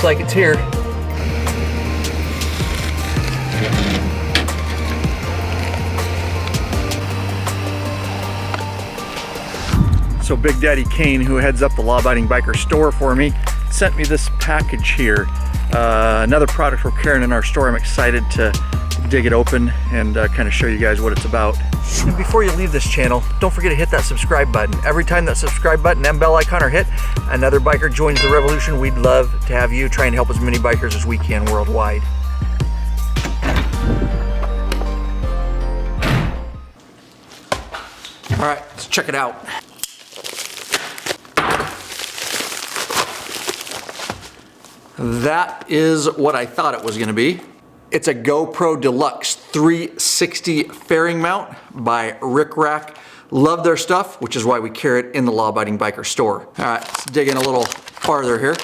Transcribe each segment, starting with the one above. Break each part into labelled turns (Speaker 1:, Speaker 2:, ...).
Speaker 1: like it's here. So Big Daddy Kane, who heads up the Law Abiding Biker store for me, sent me this package here. Another product we're carrying in our store. I'm excited to dig it open and kind of show you guys what it's about. And before you leave this channel, don't forget to hit that subscribe button. Every time that subscribe button and bell icon are hit, another biker joins the revolution. We'd love to have you try and help as many bikers as we can worldwide. All right, let's check it out. That is what I thought it was going to be. It's a GoPro Deluxe 360 fairing mount by RickRak. Love their stuff, which is why we carry it in the Law Abiding Biker store. All right, let's dig in a little farther here.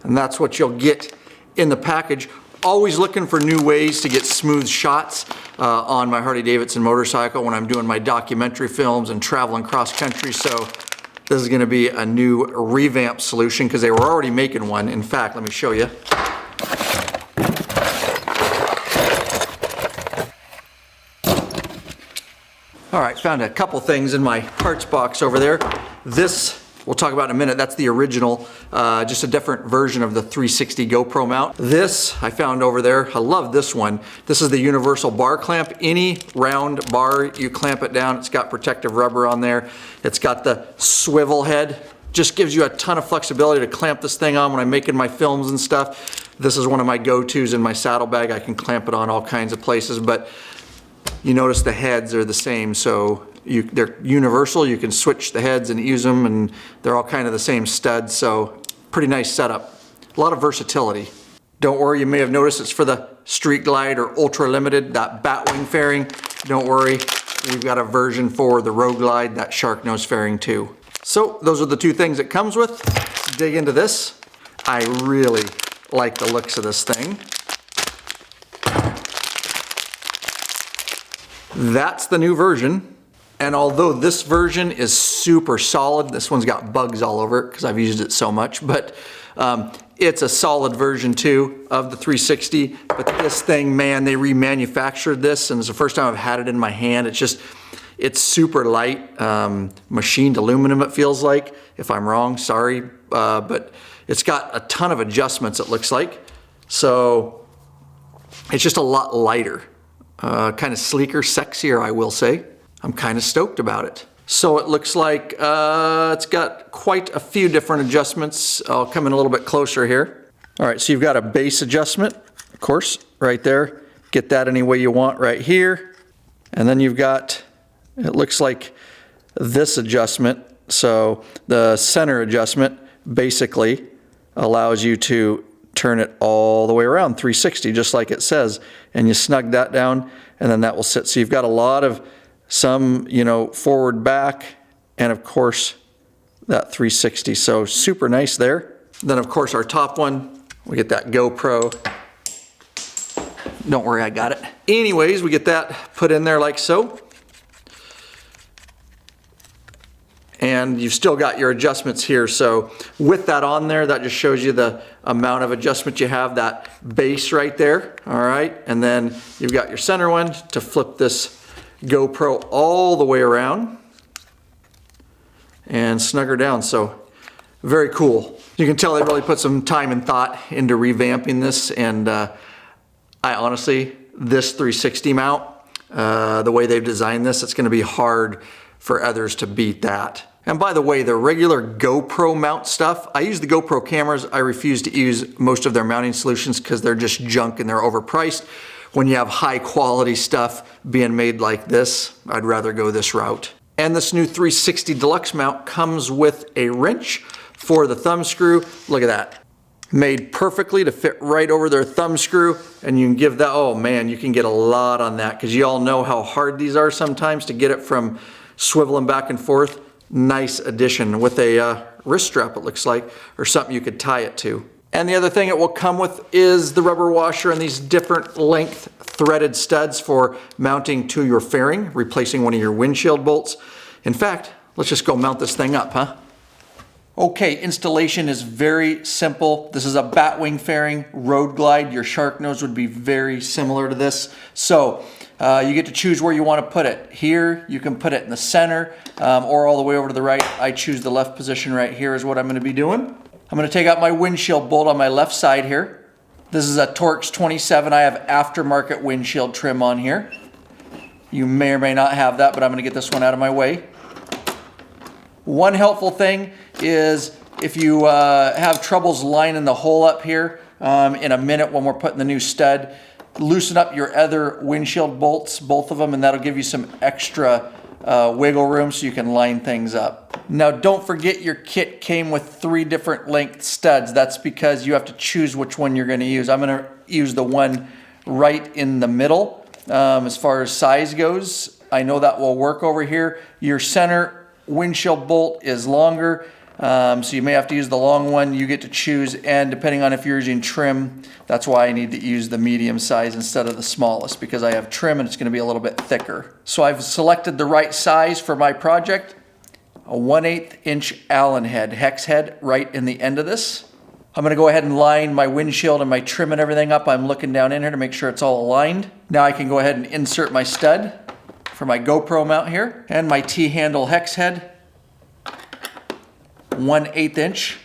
Speaker 1: And that's what you'll get in the package. Always looking for new ways to get smooth shots on my Harley-Davidson motorcycle when I'm doing my documentary films and traveling cross country. So this is going to be a new revamp solution because they were already making one. In fact, let me show you. All right, found a couple things in my parts box over there. This we'll talk about in a minute. That's the original, just a different version of the 360 GoPro mount. This I found over there. I love this one. This is the universal bar clamp. Any round bar, you clamp it down. It's got protective rubber on there. It's got the swivel head. Just gives you a ton of flexibility to clamp this thing on when I'm making my films and stuff. This is one of my go-tos in my saddlebag. I can clamp it on all kinds of places, but you notice the heads are the same, so they're universal. You can switch the heads and use them, and they're all kind of the same studs, so pretty nice setup. A lot of versatility. Don't worry, you may have noticed it's for the Street Glide or Ultra Limited, that batwing fairing. Don't worry, we've got a version for the Road Glide, that shark nose fairing too. So those are the two things it comes with. Let's dig into this. I really like the looks of this thing. That's the new version. And although this version is super solid, this one's got bugs all over it because I've used it so much, but it's a solid version too of the 360. But this thing, man, they remanufactured this, and it's the first time I've had it in my hand. It's super light, machined aluminum it feels like. If I'm wrong, sorry, but it's got a ton of adjustments it looks like. So it's just a lot lighter, kind of sleeker, sexier, I will say. I'm kind of stoked about it. So it looks like it's got quite a few different adjustments. I'll come in a little bit closer here. All right, so you've got a base adjustment, of course, right there. Get that any way you want right here. And then you've got, it looks like this adjustment. So the center adjustment basically allows you to turn it all the way around 360, just like it says. And you snug that down, and then that will sit. So you've got a lot of some, you know, forward, back, and of course that 360. So super nice there. Then of course our top one, we get that GoPro. Don't worry, I got it. Anyways, we get that put in there like so. And you've still got your adjustments here. So with that on there, that just shows you the amount of adjustment you have, that base right there, all right? And then you've got your center one to flip this GoPro all the way around and snug her down. So very cool. You can tell they really put some time and thought into revamping this, and I honestly, this 360 mount, the way they've designed this, it's going to be hard for others to beat that. And by the way, the regular GoPro mount stuff, I use the GoPro cameras. I refuse to use most of their mounting solutions because they're just junk and they're overpriced. When you have high quality stuff being made like this, I'd rather go this route. And this new 360 Deluxe mount comes with a wrench for the thumb screw. Look at that. Made perfectly to fit right over their thumb screw, and you can give that, oh man, you can get a lot on that because you all know how hard these are sometimes to get it from swiveling back and forth. Nice addition with a wrist strap, it looks like, or something you could tie it to. And the other thing it will come with is the rubber washer and these different length threaded studs for mounting to your fairing, replacing one of your windshield bolts. In fact, let's just go mount this thing up, huh? Okay, installation is very simple. This is a batwing fairing road glide. Your shark nose would be very similar to this. So you get to choose where you want to put it. Here, you can put it in the center or all the way over to the right. I choose the left position right here is what I'm going to be doing. I'm going to take out my windshield bolt on my left side here. This is a Torx 27. I have aftermarket windshield trim on here. You may or may not have that, but I'm going to get this one out of my way. One helpful thing is if you have troubles lining the hole up here in a minute when we're putting the new stud, loosen up your other windshield bolts, both of them, and that'll give you some extra wiggle room so you can line things up. Now don't forget your kit came with 3 different length studs. That's because you have to choose which one you're going to use. I'm going to use the one right in the middle as far as size goes. I know that will work over here. Your center windshield bolt is longer, so you may have to use the long one. You get to choose, and depending on if you're using trim, that's why I need to use the medium size instead of the smallest, because I have trim and it's going to be a little bit thicker. So I've selected the right size for my project, a 1/8 inch Allen head, hex head, right in the end of this. I'm going to go ahead and line my windshield and my trim and everything up. I'm looking down in here to make sure it's all aligned. Now I can go ahead and insert my stud for my GoPro mount here, and my T-handle hex head, 1/8 inch.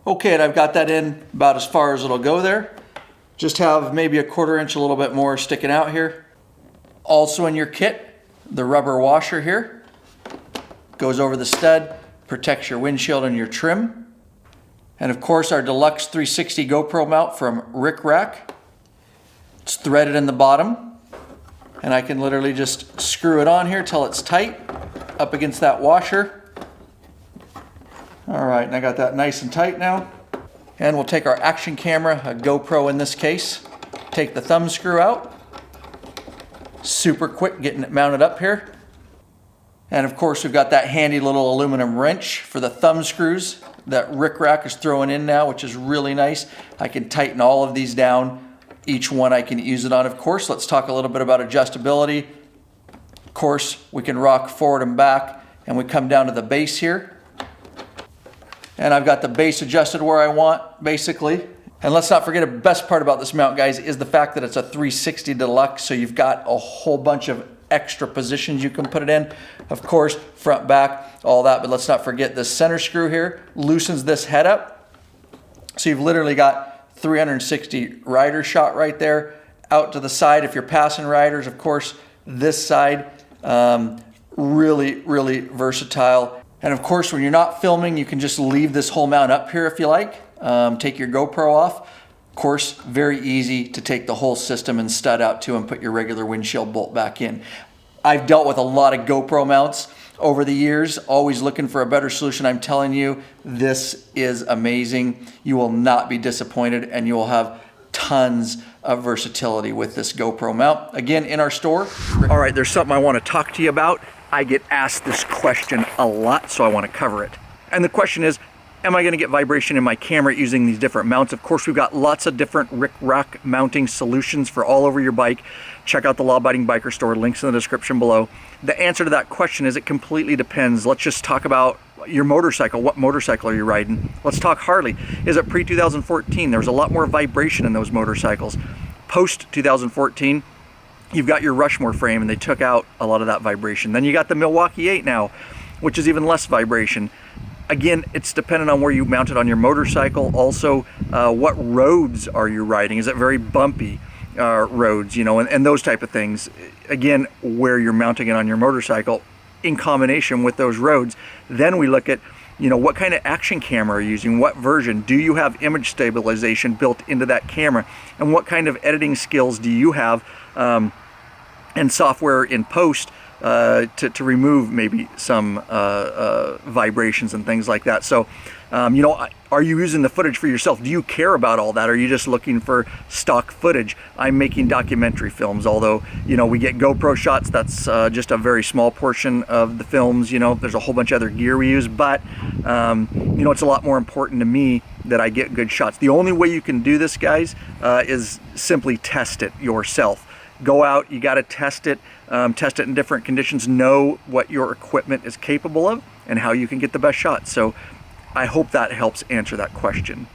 Speaker 1: Okay, and I've got that in about as far as it'll go there. Just have maybe a 1/4 inch, a little bit more sticking out here. Also in your kit, the rubber washer here. Goes over the stud, protects your windshield and your trim. And of course our Deluxe 360 GoPro mount from RickRak. It's threaded in the bottom. And I can literally just screw it on here till it's tight up against that washer. All right, and I got that nice and tight now. And we'll take our action camera, a GoPro in this case, take the thumb screw out. Super quick getting it mounted up here. And of course we've got that handy little aluminum wrench for the thumb screws that RickRak is throwing in now, which is really nice. I can tighten all of these down. Each one I can use it on. Of course, let's talk a little bit about adjustability. Of course, we can rock forward and back, and we come down to the base here. And I've got the base adjusted where I want, basically. And let's not forget, the best part about this mount, guys, is the fact that it's a 360 Deluxe, so you've got a whole bunch of extra positions you can put it in. Of course, front, back, all that, but let's not forget this center screw here loosens this head up. So you've literally got 360 rider shot right there. Out to the side, if you're passing riders, of course, this side, really, really versatile. And of course, when you're not filming, you can just leave this whole mount up here if you like. Take your GoPro off. Of course, very easy to take the whole system and stud out too and put your regular windshield bolt back in. I've dealt with a lot of GoPro mounts over the years, always looking for a better solution. I'm telling you, this is amazing. You will not be disappointed, and you will have tons of versatility with this GoPro mount. Again, in our store. All right, there's something I want to talk to you about. I get asked this question a lot, so I want to cover it. And the question is, am I going to get vibration in my camera using these different mounts? Of course, we've got lots of different RickRak mounting solutions for all over your bike. Check out the Law Abiding Biker store, links in the description below. The answer to that question is it completely depends. Let's just talk about your motorcycle. What motorcycle are you riding? Let's talk Harley. Is it pre-2014? There was a lot more vibration in those motorcycles. Post-2014, you've got your Rushmore frame, and they took out a lot of that vibration. Then you got the Milwaukee 8 now, which is even less vibration. Again, it's dependent on where you mount it on your motorcycle. Also, what roads are you riding? Is it very bumpy roads, you know, and those type of things. Again, where you're mounting it on your motorcycle in combination with those roads. Then we look at, you know, what kind of action camera are you using? What version? Do you have image stabilization built into that camera? And what kind of editing skills do you have and software in post to remove maybe some vibrations and things like that. So, you know, are you using the footage for yourself? Do you care about all that? Or are you just looking for stock footage? I'm making documentary films, although, you know, we get GoPro shots. That's just a very small portion of the films. You know, there's a whole bunch of other gear we use, but, you know, it's a lot more important to me that I get good shots. The only way you can do this, guys, is simply test it yourself. Go out, you got to test it in different conditions, know what your equipment is capable of, and how you can get the best shot. So I hope that helps answer that question.